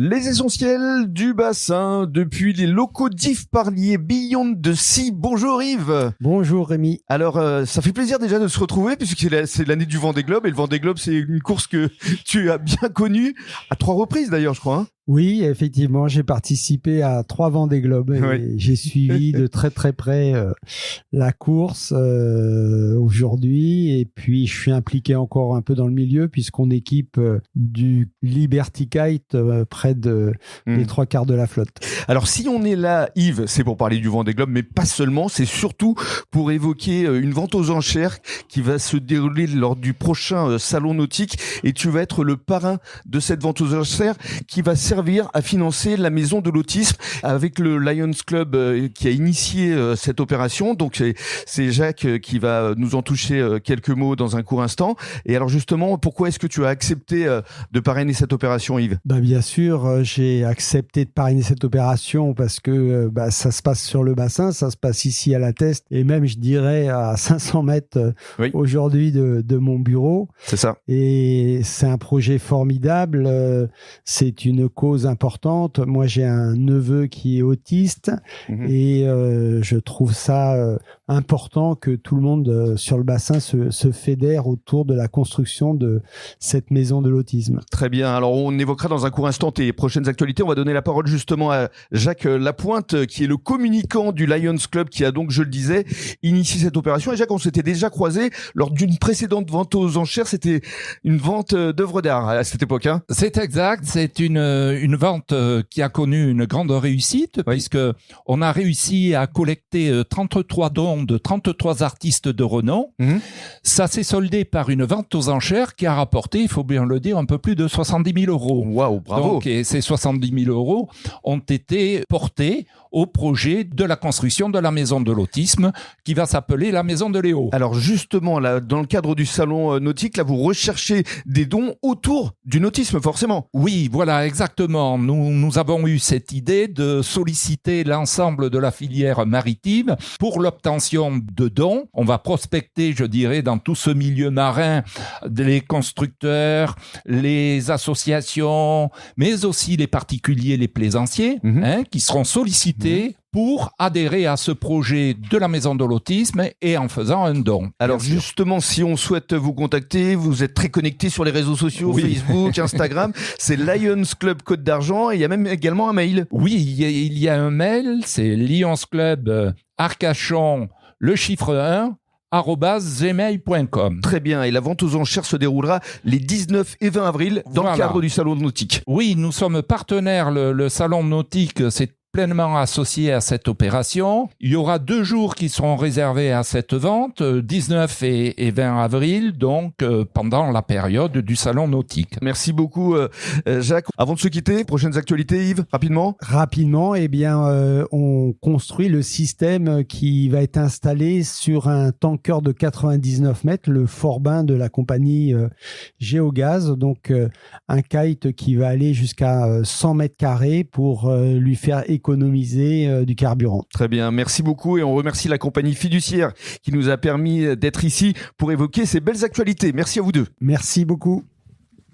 Les essentiels du bassin depuis les locaux d'Yves Parlier, Beyond the Sea. Bonjour Yves. Bonjour Rémi. Alors ça fait plaisir déjà de se retrouver puisque c'est l'année du Vendée Globe et le Vendée Globe c'est une course que tu as bien connue à 3 reprises d'ailleurs je crois. Hein. Oui, effectivement, j'ai participé à 3 Vendée Globe et Oui. j'ai suivi de très très près la course aujourd'hui, et puis je suis impliqué encore un peu dans le milieu puisqu'on équipe du Liberty Kite près des 3/4 de la flotte. Alors si on est là Yves, c'est pour parler du Vendée Globe mais pas seulement, c'est surtout pour évoquer une vente aux enchères qui va se dérouler lors du prochain salon nautique et tu vas être le parrain de cette vente aux enchères qui va servir à financer la maison de l'autisme avec le Lions Club qui a initié cette opération. Donc c'est Jacques qui va nous en toucher quelques mots dans un court instant. Et alors justement, pourquoi est-ce que tu as accepté de parrainer cette opération, Yves ? Bien sûr, j'ai accepté de parrainer cette opération parce que ça se passe sur le bassin, ça se passe ici à la Teste et même je dirais à 500 mètres aujourd'hui de mon bureau. C'est ça. Et c'est un projet formidable, c'est une cause importante. Moi, j'ai un neveu qui est autiste et je trouve ça important que tout le monde sur le bassin se fédère autour de la construction de cette maison de l'autisme. Très bien. Alors, on évoquera dans un court instant tes prochaines actualités. On va donner la parole justement à Jacques Lapointe, qui est le communicant du Lions Club, qui a donc, je le disais, initié cette opération. Et Jacques, on s'était déjà croisé lors d'une précédente vente aux enchères. C'était une vente d'œuvres d'art à cette époque. Hein. C'est exact. C'est une vente qui a connu une grande réussite, puisque on a réussi à collecter 33 dons de 33 artistes de renom. Ça s'est soldé par une vente aux enchères qui a rapporté, il faut bien le dire, un peu plus de 70 000 euros. Waouh, bravo. Donc, et ces 70 000 euros ont été portés au projet de la construction de la maison de l'autisme qui va s'appeler la maison de Léo. Alors justement, là, dans le cadre du salon nautique, là, vous recherchez des dons autour du nautisme, forcément. Oui, voilà, exactement. Nous avons eu cette idée de solliciter l'ensemble de la filière maritime pour l'obtention de dons. On va prospecter, je dirais, dans tout ce milieu marin, les constructeurs, les associations, mais aussi les particuliers, les plaisanciers, qui seront sollicités pour adhérer à ce projet de la maison de l'autisme et en faisant un don. Alors justement, si on souhaite vous contacter, vous êtes très connecté sur les réseaux sociaux, Facebook, Instagram, c'est Lions Club Côte d'Argent et il y a même également un mail. Oui, il y a un mail, c'est Lions Club Arcachon, le chiffre 1, @gmail.com. Très bien, et la vente aux enchères se déroulera les 19 et 20 avril dans le cadre du salon nautique. Oui, nous sommes partenaires, le salon nautique, c'est pleinement associé à cette opération. Il y aura 2 jours qui seront réservés à cette vente, 19 et 20 avril, donc pendant la période du salon nautique. Merci beaucoup Jacques. Avant de se quitter, prochaines actualités Yves, rapidement. Rapidement, on construit le système qui va être installé sur un tanker de 99 mètres, le Forbin de la compagnie Géogaz, donc un kite qui va aller jusqu'à 100 mètres carrés pour lui faire économiser du carburant. Très bien, merci beaucoup et on remercie la compagnie fiduciaire qui nous a permis d'être ici pour évoquer ces belles actualités. Merci à vous deux. Merci beaucoup.